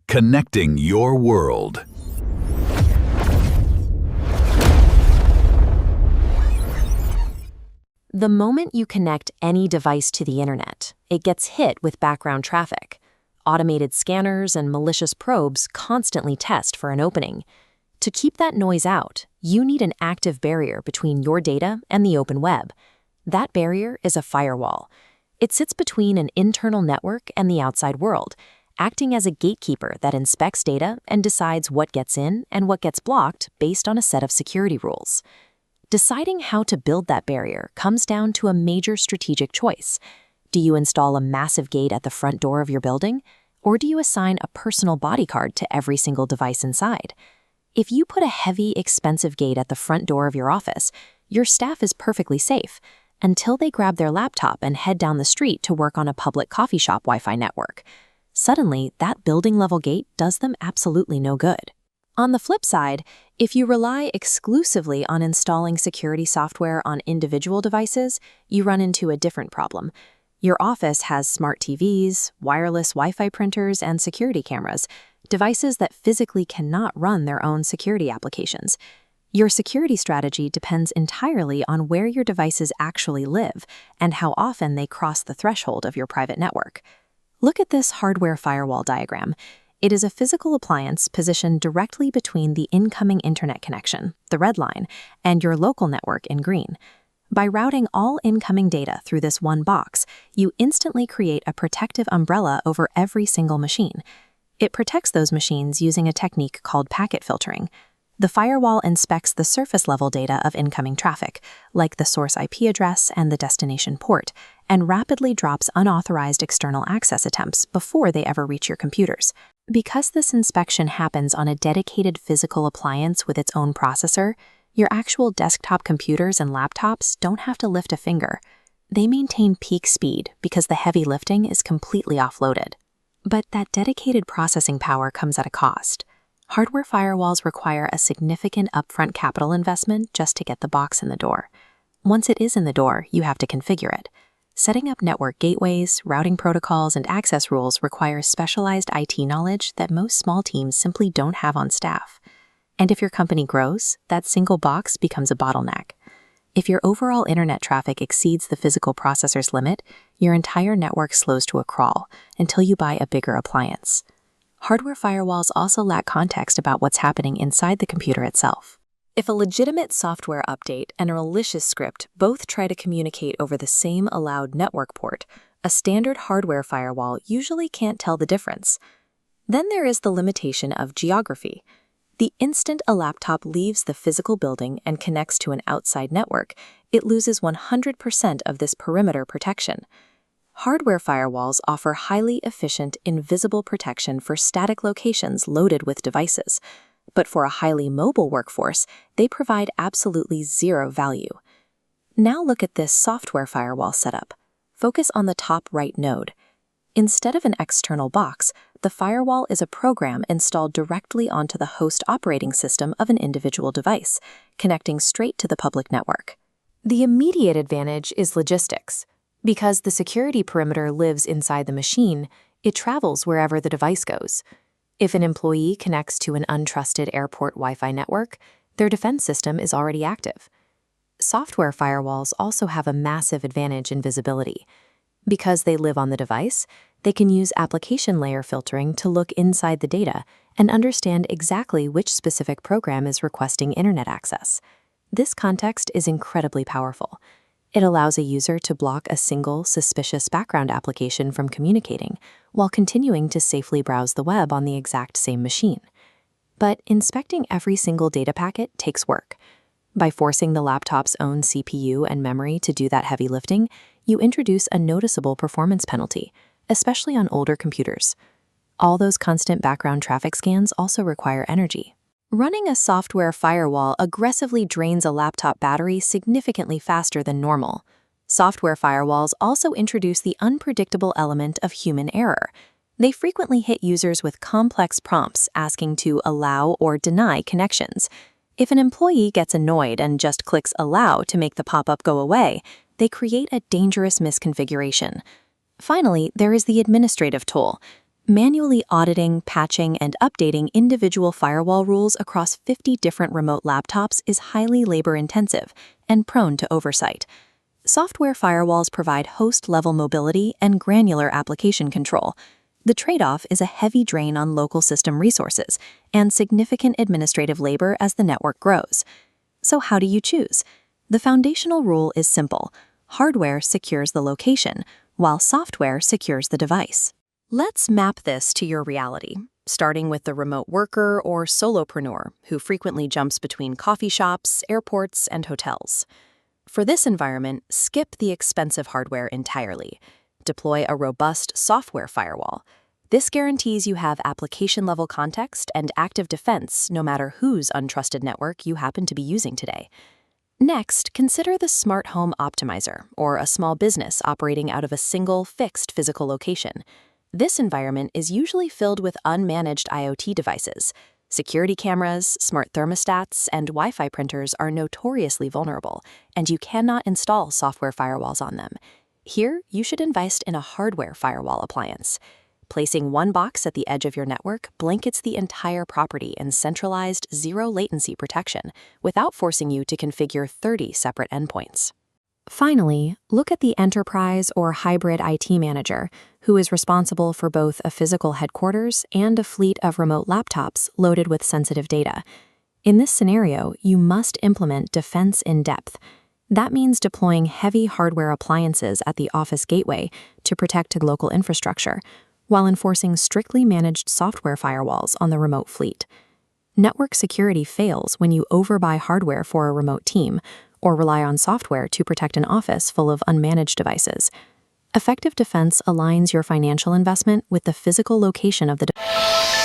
connecting your world. The moment you connect any device to the internet, it gets hit with background traffic. Automated scanners and malicious probes constantly test for an opening. To keep that noise out, you need an active barrier between your data and the open web. That barrier is a firewall. It sits between an internal network and the outside world, acting as a gatekeeper that inspects data and decides what gets in and what gets blocked based on a set of security rules. Deciding how to build that barrier comes down to a major strategic choice. Do you install a massive gate at the front door of your building, or do you assign a personal bodyguard to every single device inside? If you put a heavy, expensive gate at the front door of your office, your staff is perfectly safe until they grab their laptop and head down the street to work on a public coffee shop Wi-Fi network. Suddenly, that building-level gate does them absolutely no good. On the flip side, if you rely exclusively on installing security software on individual devices, you run into a different problem. Your office has smart TVs, wireless Wi-Fi printers, and security cameras, devices that physically cannot run their own security applications. Your security strategy depends entirely on where your devices actually live and how often they cross the threshold of your private network. Look at this hardware firewall diagram. It is a physical appliance positioned directly between the incoming internet connection, the red line, and your local network in green. By routing all incoming data through this one box, you instantly create a protective umbrella over every single machine. It protects those machines using a technique called packet filtering. The firewall inspects the surface-level data of incoming traffic, like the source IP address and the destination port, and rapidly drops unauthorized external access attempts before they ever reach your computers. Because this inspection happens on a dedicated physical appliance with its own processor, your actual desktop computers and laptops don't have to lift a finger. They maintain peak speed because the heavy lifting is completely offloaded. But that dedicated processing power comes at a cost. Hardware firewalls require a significant upfront capital investment just to get the box in the door. Once it is in the door, you have to configure it. Setting up network gateways, routing protocols, and access rules requires specialized IT knowledge that most small teams simply don't have on staff. And if your company grows, that single box becomes a bottleneck. If your overall internet traffic exceeds the physical processor's limit, your entire network slows to a crawl until you buy a bigger appliance. Hardware firewalls also lack context about what's happening inside the computer itself. If a legitimate software update and a malicious script both try to communicate over the same allowed network port, a standard hardware firewall usually can't tell the difference. Then there is the limitation of geography. The instant a laptop leaves the physical building and connects to an outside network, it loses 100% of this perimeter protection. Hardware firewalls offer highly efficient, invisible protection for static locations loaded with devices. But for a highly mobile workforce, they provide absolutely zero value. Now look at this software firewall setup. Focus on the top right node. Instead of an external box, the firewall is a program installed directly onto the host operating system of an individual device, connecting straight to the public network. The immediate advantage is logistics. Because the security perimeter lives inside the machine, it travels wherever the device goes. If an employee connects to an untrusted airport Wi-Fi network, their defense system is already active. Software firewalls also have a massive advantage in visibility. Because they live on the device, they can use application layer filtering to look inside the data and understand exactly which specific program is requesting internet access. This context is incredibly powerful. It allows a user to block a single, suspicious background application from communicating, while continuing to safely browse the web on the exact same machine. But inspecting every single data packet takes work. By forcing the laptop's own CPU and memory to do that heavy lifting, you introduce a noticeable performance penalty, especially on older computers. All those constant background traffic scans also require energy. Running a software firewall aggressively drains a laptop battery significantly faster than normal. Software firewalls also introduce the unpredictable element of human error. They frequently hit users with complex prompts asking to allow or deny connections. If an employee gets annoyed and just clicks allow to make the pop-up go away, they create a dangerous misconfiguration. Finally, there is the administrative toll. Manually auditing, patching, and updating individual firewall rules across 50 different remote laptops is highly labor-intensive and prone to oversight. Software firewalls provide host-level mobility and granular application control. The trade-off is a heavy drain on local system resources and significant administrative labor as the network grows. So how do you choose? The foundational rule is simple. Hardware secures the location, while software secures the device. Let's map this to your reality, starting with the remote worker or solopreneur who frequently jumps between coffee shops, airports, and hotels. For this environment, skip the expensive hardware entirely. Deploy a robust software firewall. This guarantees you have application-level context and active defense no matter whose untrusted network you happen to be using today. Next, consider the Smart Home Optimizer, or a small business operating out of a single, fixed physical location. This environment is usually filled with unmanaged IoT devices. Security cameras, smart thermostats, and Wi-Fi printers are notoriously vulnerable, and you cannot install software firewalls on them. Here, you should invest in a hardware firewall appliance. Placing one box at the edge of your network blankets the entire property in centralized, zero-latency protection without forcing you to configure 30 separate endpoints. Finally, look at the enterprise or hybrid IT manager, who is responsible for both a physical headquarters and a fleet of remote laptops loaded with sensitive data. In this scenario, you must implement defense in depth. That means deploying heavy hardware appliances at the office gateway to protect local infrastructure, while enforcing strictly managed software firewalls on the remote fleet. Network security fails when you overbuy hardware for a remote team, or rely on software to protect an office full of unmanaged devices. Effective defense aligns your financial investment with the physical location of the device.